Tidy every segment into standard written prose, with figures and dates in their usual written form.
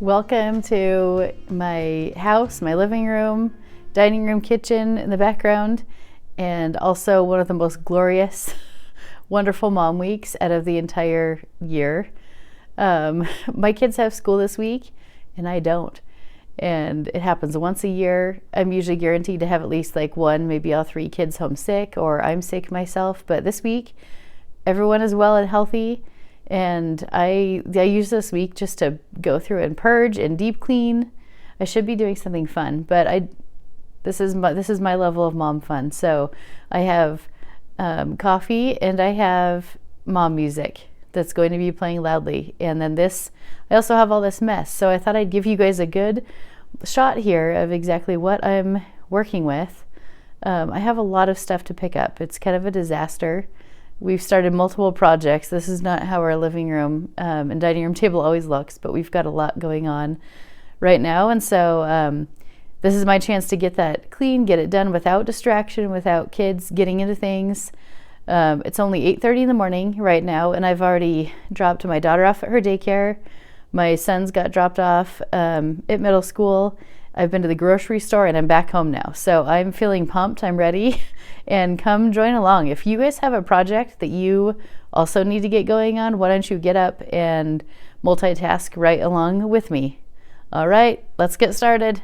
Welcome to my house, my living room, dining room, kitchen in the background, and also one of the most glorious, wonderful mom weeks out of the entire year. My kids have school this week, and I don't. And it happens once a year. I'm usually guaranteed to have at least like one, maybe all three kids home sick, or I'm sick myself. But this week, everyone is well and healthy. And I use this week just to go through and purge and deep clean. I should be doing something fun, but this is my level of mom fun. So I have coffee and I have mom music that's going to be playing loudly. And then I also have all this mess. So I thought I'd give you guys a good shot here of exactly what I'm working with. I have a lot of stuff to pick up. It's kind of a disaster. We've started multiple projects. This is not how our living room and dining room table always looks, but we've got a lot going on right now. And so this is my chance to get that clean, get it done without distraction, without kids getting into things. It's only 8:30 in the morning right now, and I've already dropped my daughter off at her daycare. My sons got dropped off at middle school. I've been to the grocery store and I'm back home now. So I'm feeling pumped. I'm ready. And come join along. If you guys have a project that you also need to get going on, why don't you get up and multitask right along with me? All right, let's get started.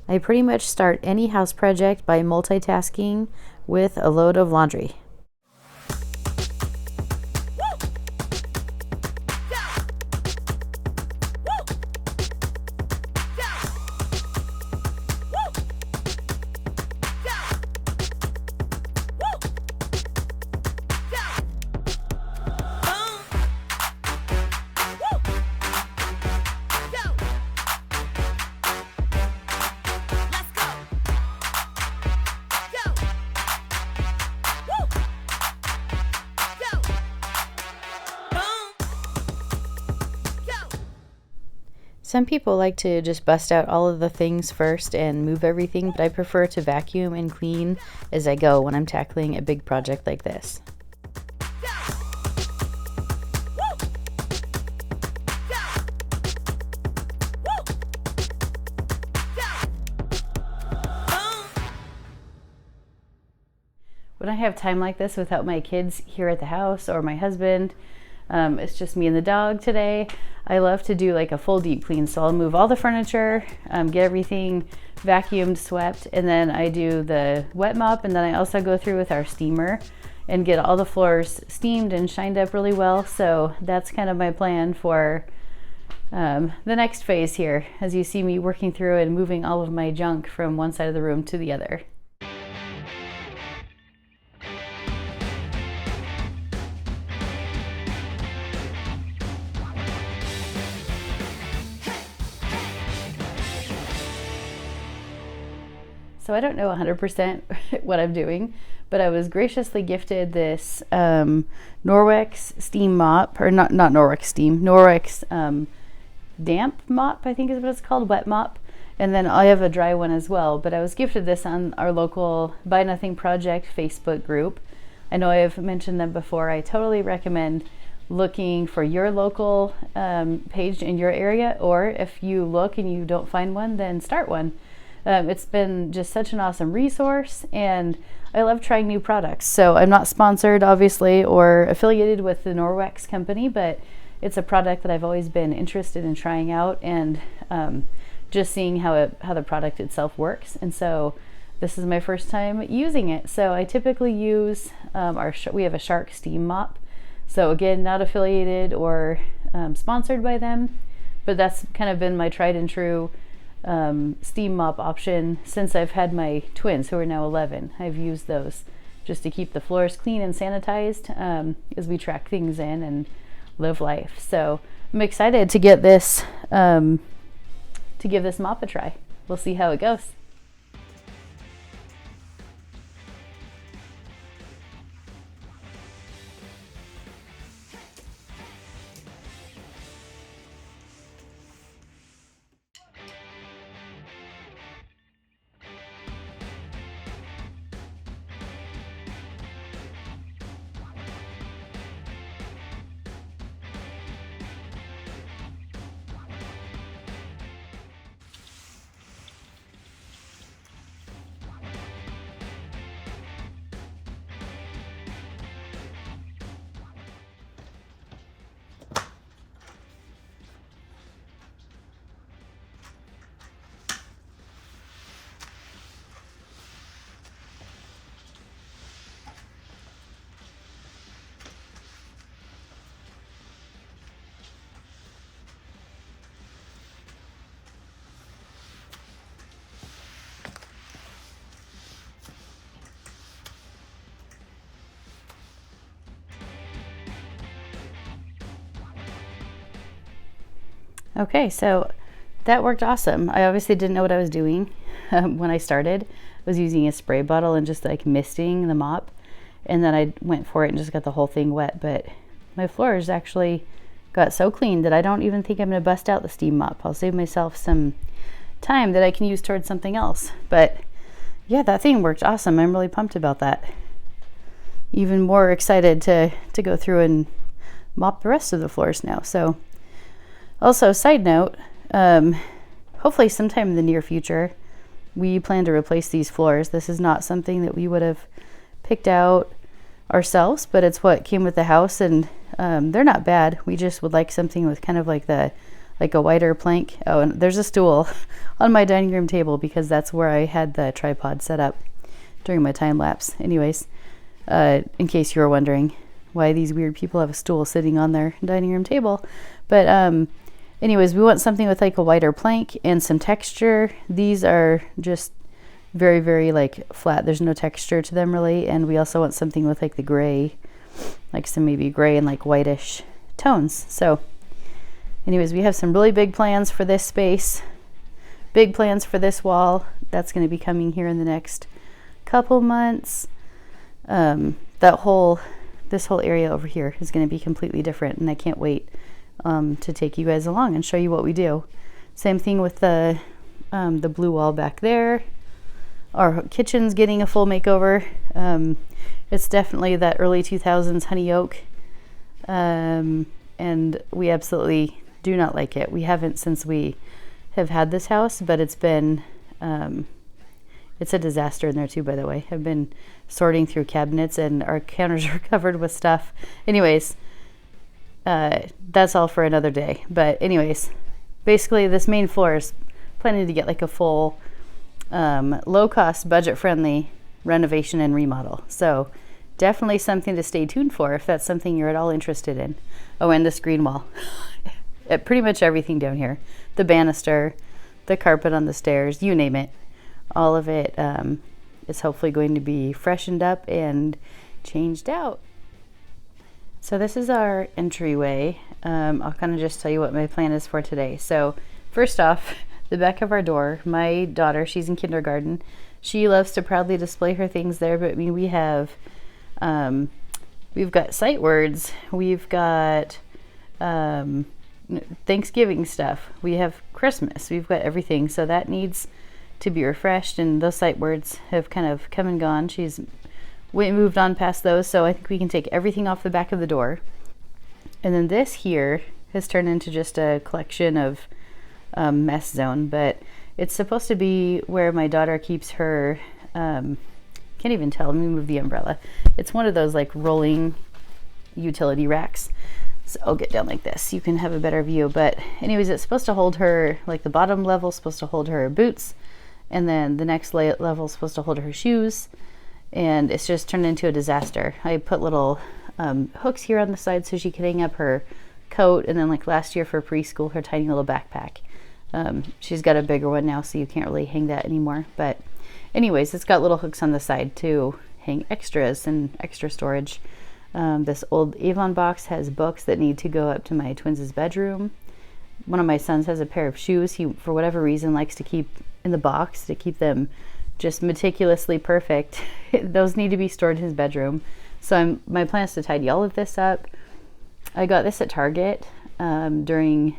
I pretty much start any house project by multitasking with a load of laundry. Some people like to just bust out all of the things first and move everything, but I prefer to vacuum and clean as I go when I'm tackling a big project like this. When I have time like this without my kids here at the house or my husband, it's just me and the dog today. I love to do like a full deep clean. So I'll move all the furniture, get everything vacuumed, swept, and then I do the wet mop. And then I also go through with our steamer and get all the floors steamed and shined up really well. So that's kind of my plan for the next phase here, as you see me working through and moving all of my junk from one side of the room to the other. So I don't know 100% what I'm doing, but I was graciously gifted this Norwex steam mop, or not Norwex steam, Norwex damp mop, I think is what it's called, wet mop. And then I have a dry one as well, but I was gifted this on our local Buy Nothing Project Facebook group. I know I've mentioned them before. I totally recommend looking for your local page in your area, or if you look and you don't find one, then start one. It's been just such an awesome resource, and I love trying new products. So I'm not sponsored, obviously, or affiliated with the Norwex company, but it's a product that I've always been interested in trying out and just seeing how the product itself works. And so this is my first time using it. So I typically use we have a Shark steam mop. So again, not affiliated or sponsored by them, but that's kind of been my tried and true steam mop option since I've had my twins, who are now 11. I've used those just to keep the floors clean and sanitized as we track things in and live life. So I'm excited to get this to give this mop a try. We'll see how it goes. Okay, so that worked awesome. I obviously didn't know what I was doing when I started. I was using a spray bottle and just like misting the mop, and then I went for it and just got the whole thing wet. But my floors actually got so clean that I don't even think I'm gonna bust out the steam mop. I'll save myself some time that I can use towards something else. But yeah, that thing worked awesome. I'm really pumped about that. Even more excited to go through and mop the rest of the floors now. So also, side note, hopefully sometime in the near future, we plan to replace these floors. This is not something that we would have picked out ourselves, but it's what came with the house, and they're not bad. We just would like something with kind of like a wider plank. Oh, and there's a stool on my dining room table because that's where I had the tripod set up during my time lapse. Anyways, in case you were wondering why these weird people have a stool sitting on their dining room table. But anyways, we want something with like a wider plank and some texture. These are just very, very like flat. There's no texture to them really. And we also want something with like the gray, like some maybe gray and like whitish tones. So anyways, we have some really big plans for this space, big plans for this wall. That's going to be coming here in the next couple months. This whole area over here is going to be completely different, and I can't wait to take you guys along and show you what we do. Same thing with the blue wall back there. Our kitchen's getting a full makeover. It's definitely that early 2000s honey oak, and we absolutely do not like it. We haven't since we have had this house, but it's been it's a disaster in there too, by the way. I've been sorting through cabinets and our counters are covered with stuff. Anyways, that's all for another day. But anyways, basically this main floor is planning to get like a full low-cost, budget-friendly renovation and remodel. So definitely something to stay tuned for if that's something you're at all interested in. Oh, and this green wall. Pretty much everything down here. The banister, the carpet on the stairs, you name it. All of it is hopefully going to be freshened up and changed out. So this is our entryway. I'll kind of just tell you what my plan is for today. So first off, the back of our door, my daughter, she's in kindergarten. She loves to proudly display her things there, but I mean, we've got sight words, we've got Thanksgiving stuff, we have Christmas, we've got everything. So that needs to be refreshed, and those sight words have kind of come and gone. She's moved on past those, so I think we can take everything off the back of the door. And then this here has turned into just a collection of mess zone, but it's supposed to be where my daughter keeps her can't even tell, let me move the umbrella. It's one of those like rolling utility racks. So I'll get down like this, you can have a better view. But anyways, it's supposed to hold her, like the bottom level is supposed to hold her boots, and then the next level is supposed to hold her shoes, and it's just turned into a disaster. I put little hooks here on the side so she can hang up her coat, and then like last year for preschool, her tiny little backpack. She's got a bigger one now, so you can't really hang that anymore. But anyways, it's got little hooks on the side to hang extras and extra storage. This old Avon box has books that need to go up to my twins' bedroom. One of my sons has a pair of shoes he, for whatever reason, likes to keep in the box to keep them just meticulously perfect. Those need to be stored in his bedroom. So my plan is to tidy all of this up. I got this at Target during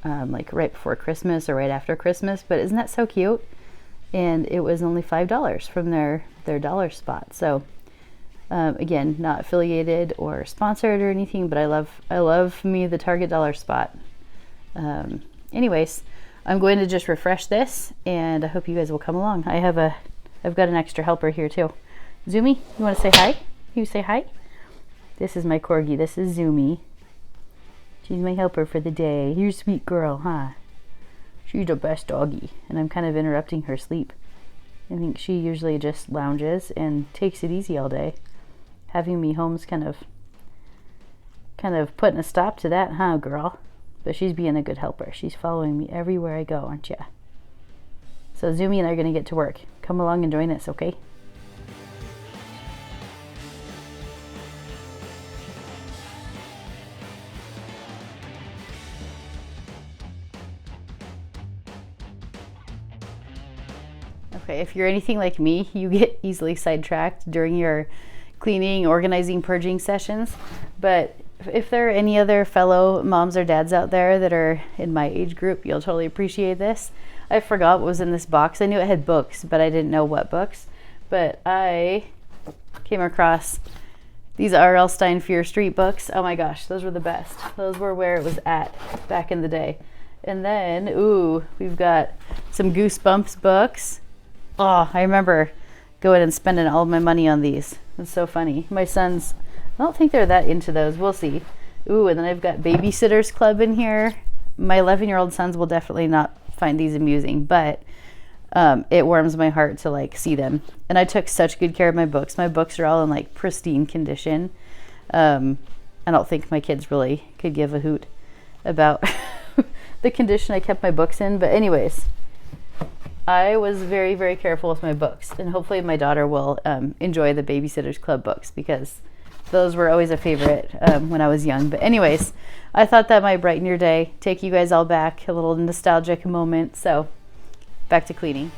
like right before Christmas or right after Christmas, but isn't that so cute? And it was only $5 from their dollar spot. So again, not affiliated or sponsored or anything, but I love me the Target dollar spot. Anyways, I'm going to just refresh this, and I hope you guys will come along. I've got an extra helper here too. Zoomy, you want to say hi? You say hi? This is my corgi. This is Zoomy. She's my helper for the day. You're a sweet girl, huh? She's the best doggy, and I'm kind of interrupting her sleep. I think she usually just lounges and takes it easy all day. Having me home's kind of putting a stop to that, huh, girl? But she's being a good helper. She's following me everywhere I go, aren't ya? So Zoomy and I are going to get to work. Come along and join us, okay? Okay, if you're anything like me, you get easily sidetracked during your cleaning, organizing, purging sessions. But if there are any other fellow moms or dads out there that are in my age group, you'll totally appreciate this. I forgot what was in this box. I knew it had books, but I didn't know what books. But I came across these R.L. Stine Fear Street books. Oh my gosh, those were the best. Those were where it was at back in the day. And then, ooh, we've got some Goosebumps books. Oh, I remember going and spending all of my money on these. It's so funny. My sons, I don't think they're that into those. We'll see. Ooh, and then I've got Babysitter's Club in here. My 11-year-old sons will definitely not find these amusing, but it warms my heart to like see them. And I took such good care of my books. My books are all in like pristine condition. I don't think my kids really could give a hoot about the condition I kept my books in. But anyways, I was very, very careful with my books, and hopefully my daughter will enjoy the Babysitter's Club books, because those were always a favorite when I was young. But anyways, I thought that might brighten your day, take you guys all back, a little nostalgic moment. So back to cleaning.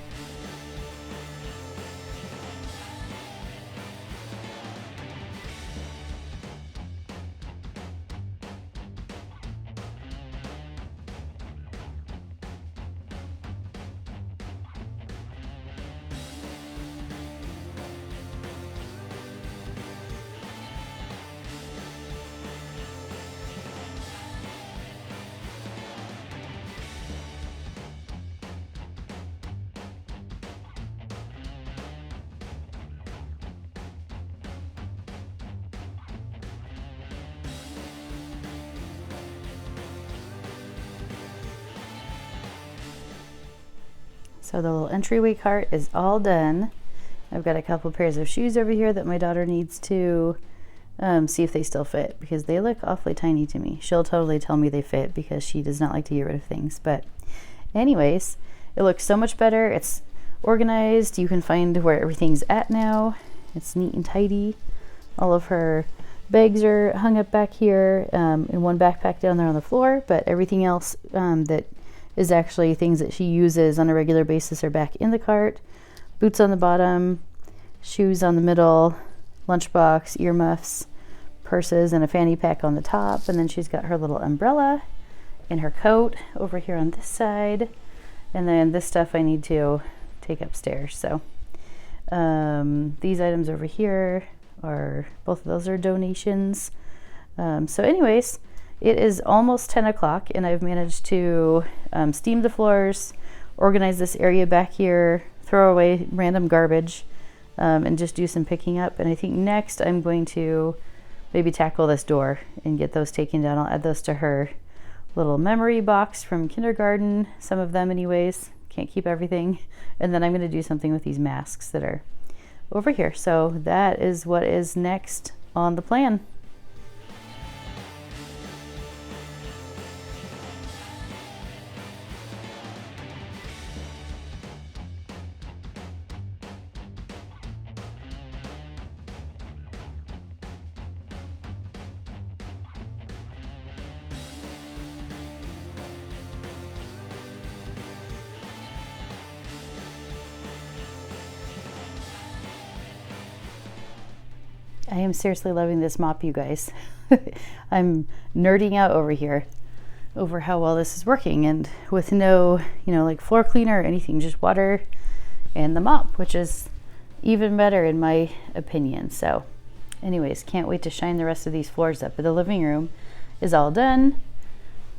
So the little entryway cart is all done. I've got a couple pairs of shoes over here that my daughter needs to see if they still fit, because they look awfully tiny to me. She'll totally tell me they fit because she does not like to get rid of things. But anyways, it looks so much better. It's organized. You can find where everything's at now. It's neat and tidy. All of her bags are hung up back here, and one backpack down there on the floor, but everything else that is actually things that she uses on a regular basis are back in the cart. Boots on the bottom, shoes on the middle, lunchbox, earmuffs, purses, and a fanny pack on the top. And then she's got her little umbrella and her coat over here on this side. And then this stuff I need to take upstairs. So these items over here are, both of those are donations. So anyways, it is almost 10 o'clock and I've managed to steam the floors, organize this area back here, throw away random garbage, and just do some picking up. And I think next I'm going to maybe tackle this door and get those taken down. I'll add those to her little memory box from kindergarten, some of them anyways. Can't keep everything. And then I'm going to do something with these masks that are over here. So that is what is next on the plan. I am seriously loving this mop, you guys. I'm nerding out over here over how well this is working, and with no, like floor cleaner or anything, just water and the mop, which is even better in my opinion. So anyways, can't wait to shine the rest of these floors up. But the living room is all done.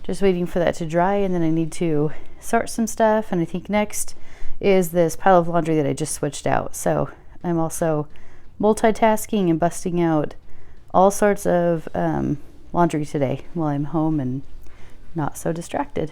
Just waiting for that to dry, and then I need to sort some stuff. And I think next is this pile of laundry that I just switched out. So I'm also multitasking and busting out all sorts of laundry today while I'm home and not so distracted.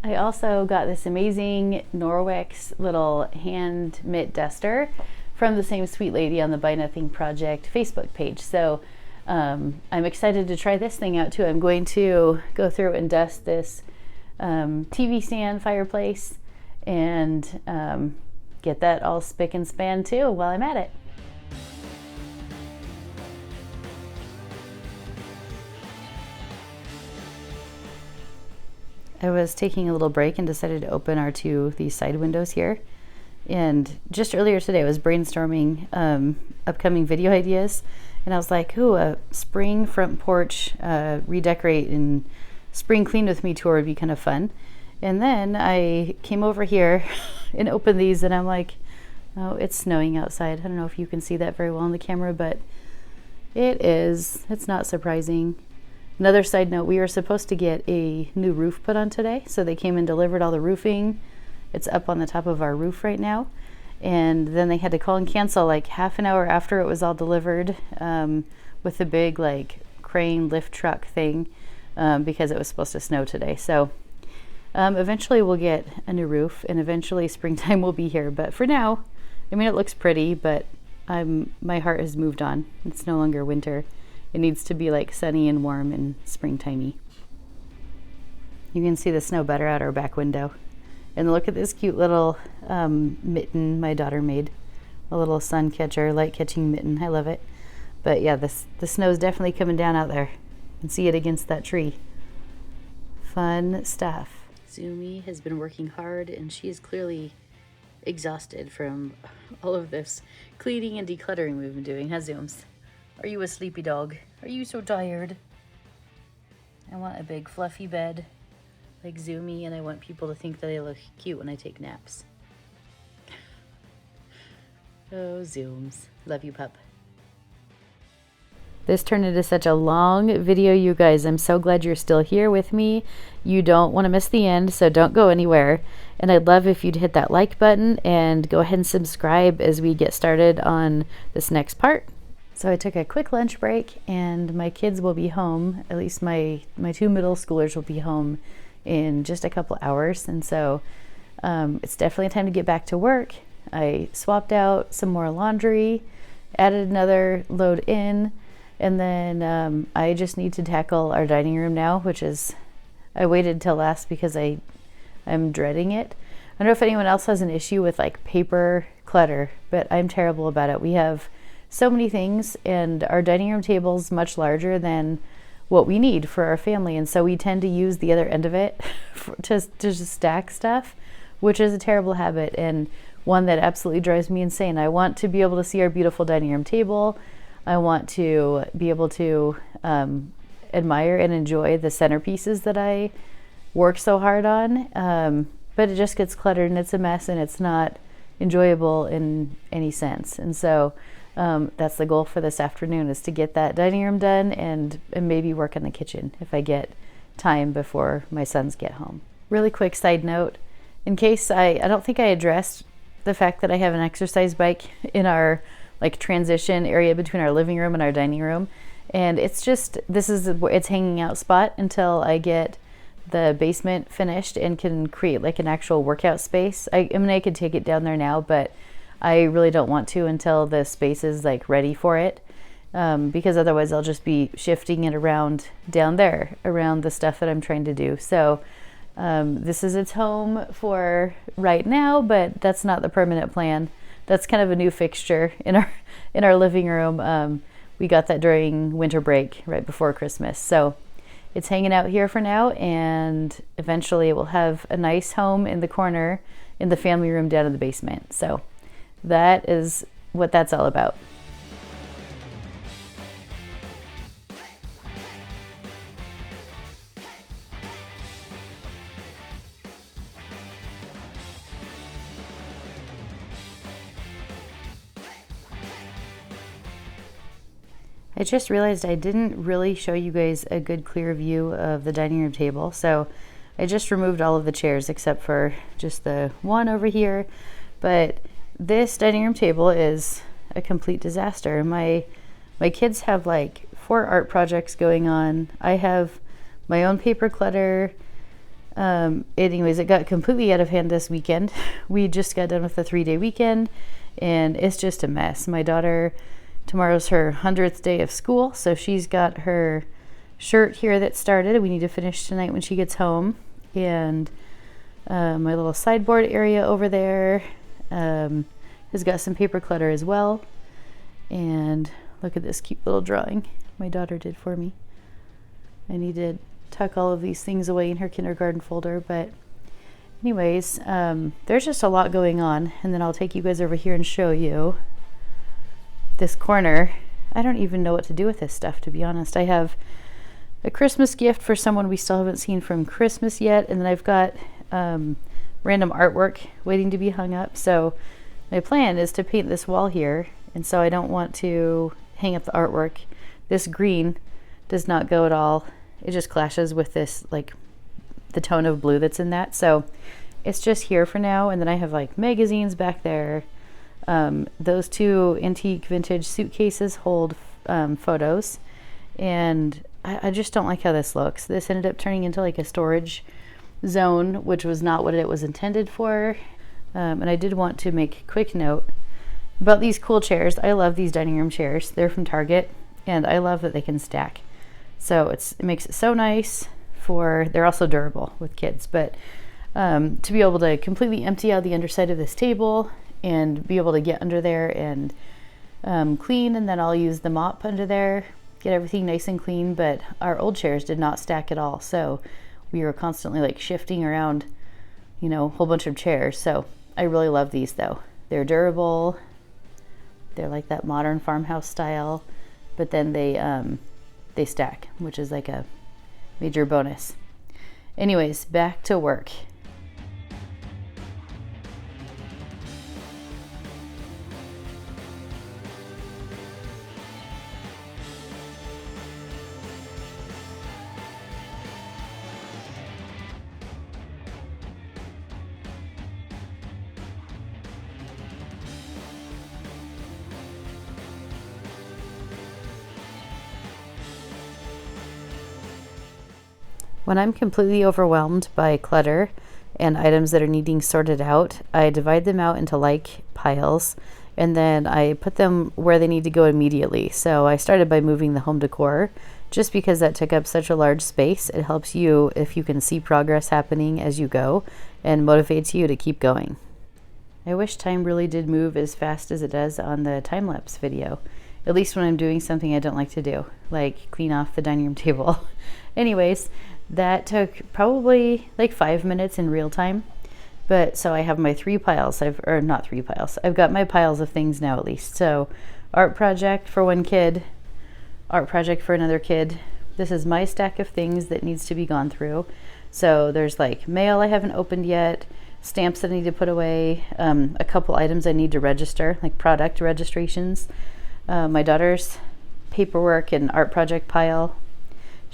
I also got this amazing Norwex little hand mitt duster from the same sweet lady on the Buy Nothing Project Facebook page. So I'm excited to try this thing out too. I'm going to go through and dust this TV stand fireplace and get that all spick and span too while I'm at it. I was taking a little break and decided to open these side windows here. And just earlier today, I was brainstorming upcoming video ideas. And I was like, ooh, a spring front porch redecorate and spring clean with me tour would be kind of fun. And then I came over here and opened these, and I'm like, oh, it's snowing outside. I don't know if you can see that very well on the camera, but it is. It's not surprising. Another side note, we were supposed to get a new roof put on today, so they came and delivered all the roofing. It's up on the top of our roof right now, and then they had to call and cancel like half an hour after it was all delivered with the big like crane lift truck thing because it was supposed to snow today. So eventually we'll get a new roof, and eventually springtime will be here. But for now, I mean, it looks pretty, but my heart has moved on. It's no longer winter. It needs to be like sunny and warm and springtimey. You can see the snow better out our back window. And look at this cute little mitten my daughter made. A little sun catcher, light catching mitten. I love it. But yeah, the snow's definitely coming down out there. You can see it against that tree. Fun stuff. Zumi has been working hard, and she is clearly exhausted from all of this cleaning and decluttering we've been doing. Huh, Zooms? Are you a sleepy dog? Are you so tired? I want a big fluffy bed like Zoomy, and I want people to think that I look cute when I take naps. Oh, Zooms. Love you, pup. This turned into such a long video, you guys. I'm so glad you're still here with me. You don't want to miss the end, so don't go anywhere. And I'd love if you'd hit that like button and go ahead and subscribe as we get started on this next part. So I took a quick lunch break, and my kids will be home. At least my two middle schoolers will be home in just a couple hours. And so it's definitely time to get back to work. I swapped out some more laundry, added another load in, and then I just need to tackle our dining room now, which is, I waited till last because I'm dreading it. I don't know if anyone else has an issue with like paper clutter, but I'm terrible about it. We have so many things, and our dining room table is much larger than what we need for our family, and so we tend to use the other end of it to just stack stuff, which is a terrible habit and one that absolutely drives me insane. I want to be able to see our beautiful dining room table. I want to be able to admire and enjoy the centerpieces that I work so hard on, but it just gets cluttered and it's a mess and it's not enjoyable in any sense. And so that's the goal for this afternoon, is to get that dining room done and maybe work in the kitchen if I get time before my sons get home. Really quick side note, in case I don't think I addressed the fact that I have an exercise bike in our like transition area between our living room and our dining room, and it's hanging out spot until I get the basement finished and can create like an actual workout space. I mean, I could take it down there now, but I really don't want to until the space is like ready for it, because otherwise I'll just be shifting it around down there around the stuff that I'm trying to do. So this is its home for right now, but that's not the permanent plan. That's kind of a new fixture in our living room. We got that during winter break right before Christmas. So it's hanging out here for now, and eventually it will have a nice home in the corner in the family room down in the basement. So that is what that's all about. I just realized I didn't really show you guys a good clear view of the dining room table. So I just removed all of the chairs except for just the one over here. But this dining room table is a complete disaster. My kids have like 4 art projects going on. I have my own paper clutter. Anyways, it got completely out of hand this weekend. We just got done with the 3-day weekend, and it's just a mess. My daughter, tomorrow's her 100th day of school, so she's got her shirt here that started. We need to finish tonight when she gets home, and My little sideboard area over there has got some paper clutter as well. And look at this cute little drawing my daughter did for me. I need to tuck all of these things away in her kindergarten folder, but anyways, there's just a lot going on. And then I'll take you guys over here and show you this corner. I don't even know what to do with this stuff, to be honest. I have a Christmas gift for someone we still haven't seen from Christmas yet, and then I've got random artwork waiting to be hung up. So my plan is to paint this wall here, and so I don't want to hang up the artwork. This green does not go at all. It just clashes with this, like the tone of blue that's in that. So it's just here for now. And then I have like magazines back there. Those two antique vintage suitcases hold photos, and I just don't like how this looks. This ended up turning into like a storage zone, which was not what it was intended for. And I did want to make a quick note about these cool chairs. I love these dining room chairs. They're from Target, and I love that they can stack. So it makes it so nice they're also durable with kids, but to be able to completely empty out the underside of this table and be able to get under there and clean, and then I'll use the mop under there, get everything nice and clean. But our old chairs did not stack at all, so we were constantly like shifting around, you know, a whole bunch of chairs. So I really love these though. They're durable. They're like that modern farmhouse style, but then they stack, which is like a major bonus. Anyways, back to work. When I'm completely overwhelmed by clutter and items that are needing sorted out, I divide them out into like piles, and then I put them where they need to go immediately. So I started by moving the home decor, just because that took up such a large space. It helps you if you can see progress happening as you go, and motivates you to keep going. I wish time really did move as fast as it does on the time-lapse video, at least when I'm doing something I don't like to do, like clean off the dining room table. Anyways, that took probably like 5 minutes in real time. But so I have my 3 piles. I've got my piles of things now at least. So art project for one kid, art project for another kid. This is my stack of things that needs to be gone through. So there's like mail I haven't opened yet, stamps that I need to put away, a couple items I need to register, like product registrations, my daughter's paperwork and art project pile.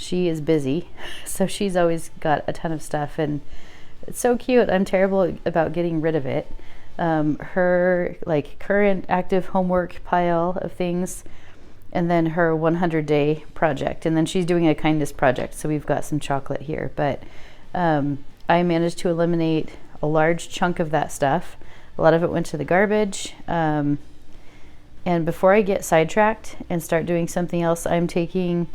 She is busy, so she's always got a ton of stuff, and it's so cute. I'm terrible about getting rid of it. Her like current active homework pile of things, and then her 100-day project, and then she's doing a kindness project, so we've got some chocolate here. But I managed to eliminate a large chunk of that stuff. A lot of it went to the garbage. And before I get sidetracked and start doing something else, I'm taking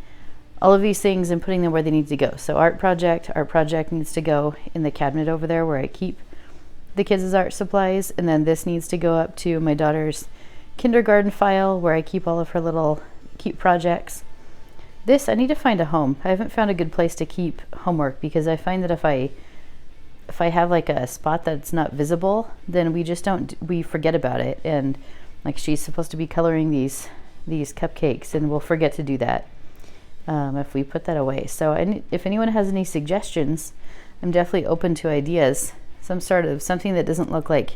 all of these things and putting them where they need to go. So art project needs to go in the cabinet over there where I keep the kids' art supplies, and then this needs to go up to my daughter's kindergarten file where I keep all of her little cute projects. This, I need to find a home. I haven't found a good place to keep homework, because I find that if I have like a spot that's not visible, then we forget about it. And like, she's supposed to be coloring these cupcakes, and we'll forget to do that if we put that away. So if anyone has any suggestions, I'm definitely open to ideas. Something that doesn't look like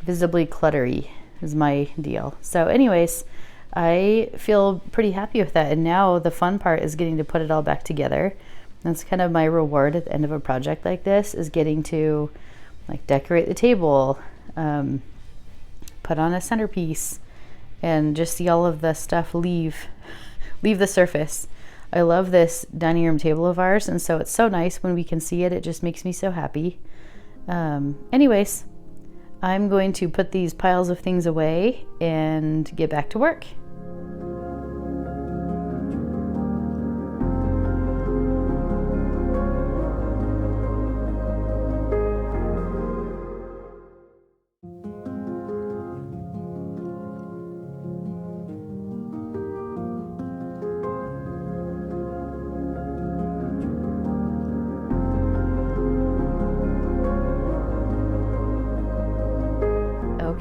visibly cluttery is my deal. So anyways, I feel pretty happy with that. And now the fun part is getting to put it all back together. That's kind of my reward at the end of a project like this, is getting to like decorate the table, put on a centerpiece, and just see all of the stuff leave the surface. I love this dining room table of ours, and so it's so nice when we can see it. It just makes me so happy. Anyways, I'm going to put these piles of things away and get back to work.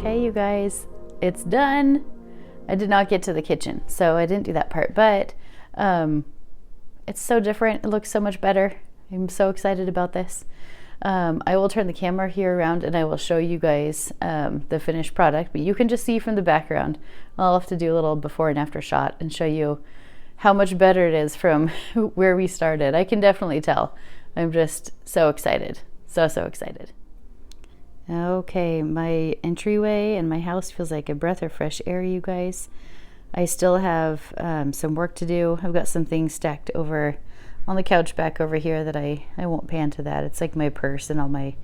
Okay, you guys, it's done. I did not get to the kitchen, so I didn't do that part, but it's so different. It looks so much better. I'm so excited about this. I will turn the camera here around and I will show you guys the finished product, but you can just see from the background. I'll have to do a little before and after shot and show you how much better it is from where we started. I can definitely tell. I'm just so excited. So excited. Okay, my entryway and my house feels like a breath of fresh air, you guys. I still have some work to do. I've got some things stacked over on the couch back over here that I won't pan to that. It's like my purse and all my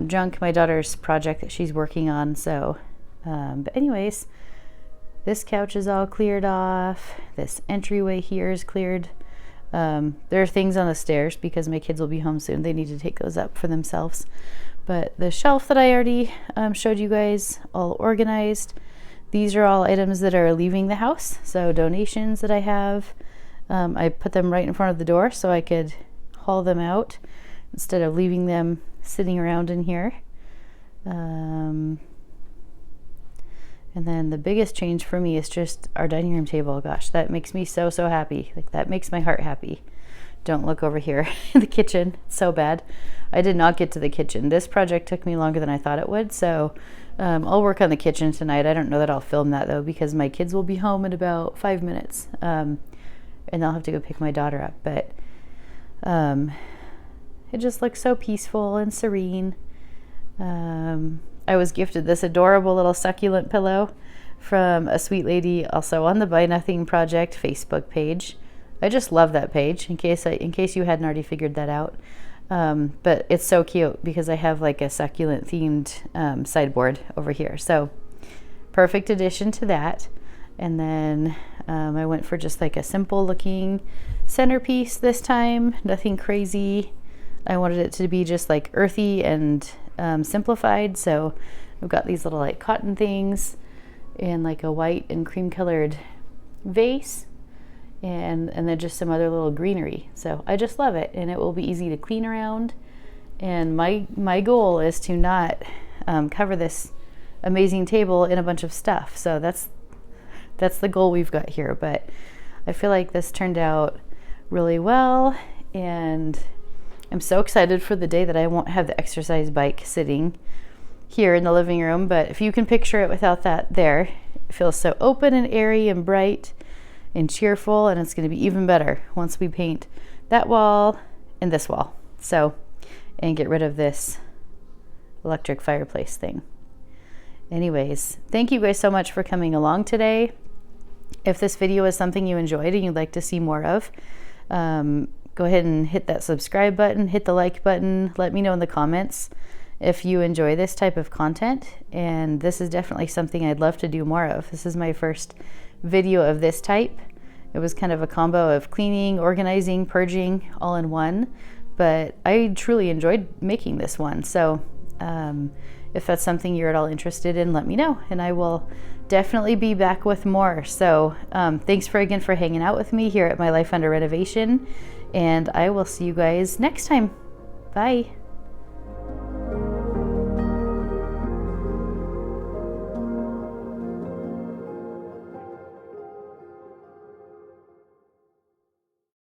junk, my daughter's project that she's working on. So, but anyways, this couch is all cleared off. This entryway here is cleared. There are things on the stairs because my kids will be home soon. They need to take those up for themselves. But the shelf that I already showed you guys, all organized. These are all items that are leaving the house. So donations that I have. I put them right in front of the door so I could haul them out instead of leaving them sitting around in here. And then the biggest change for me is just our dining room table. Gosh, that makes me so happy. Like, that makes my heart happy. Don't look over here in the kitchen. It's so bad. I did not get to the kitchen. This project took me longer than I thought it would, so I'll work on the kitchen tonight. I don't know that I'll film that though because my kids will be home in about 5 minutes. And I'll have to go pick my daughter up, but it just looks so peaceful and serene. I was gifted this adorable little succulent pillow from a sweet lady also on the Buy Nothing Project Facebook page. I just love that page in case you hadn't already figured that out. But it's so cute because I have like a succulent themed sideboard over here. So perfect addition to that. And then I went for just like a simple looking centerpiece this time, nothing crazy. I wanted it to be just like earthy and simplified. So I've got these little like cotton things in like a white and cream colored vase and then just some other little greenery. So I just love it, and it will be easy to clean around. And my goal is to not cover this amazing table in a bunch of stuff. So that's the goal we've got here, but I feel like this turned out really well, and I'm so excited for the day that I won't have the exercise bike sitting here in the living room. But if you can picture it without that there, it feels so open and airy and bright and cheerful, and it's going to be even better once we paint that wall and this wall. So, and get rid of this electric fireplace thing. Anyways, thank you guys so much for coming along today. If this video is something you enjoyed and you'd like to see more of, go ahead and hit that subscribe button, hit the like button. Let me know in the comments if you enjoy this type of content. And this is definitely something I'd love to do more of. This is my first video of this type. It was kind of a combo of cleaning, organizing, purging all in one, but I truly enjoyed making this one. So if that's something you're at all interested in, let me know, and I will definitely be back with more. So thanks again for hanging out with me here at My Life Under Renovation, and I will see you guys next time. Bye.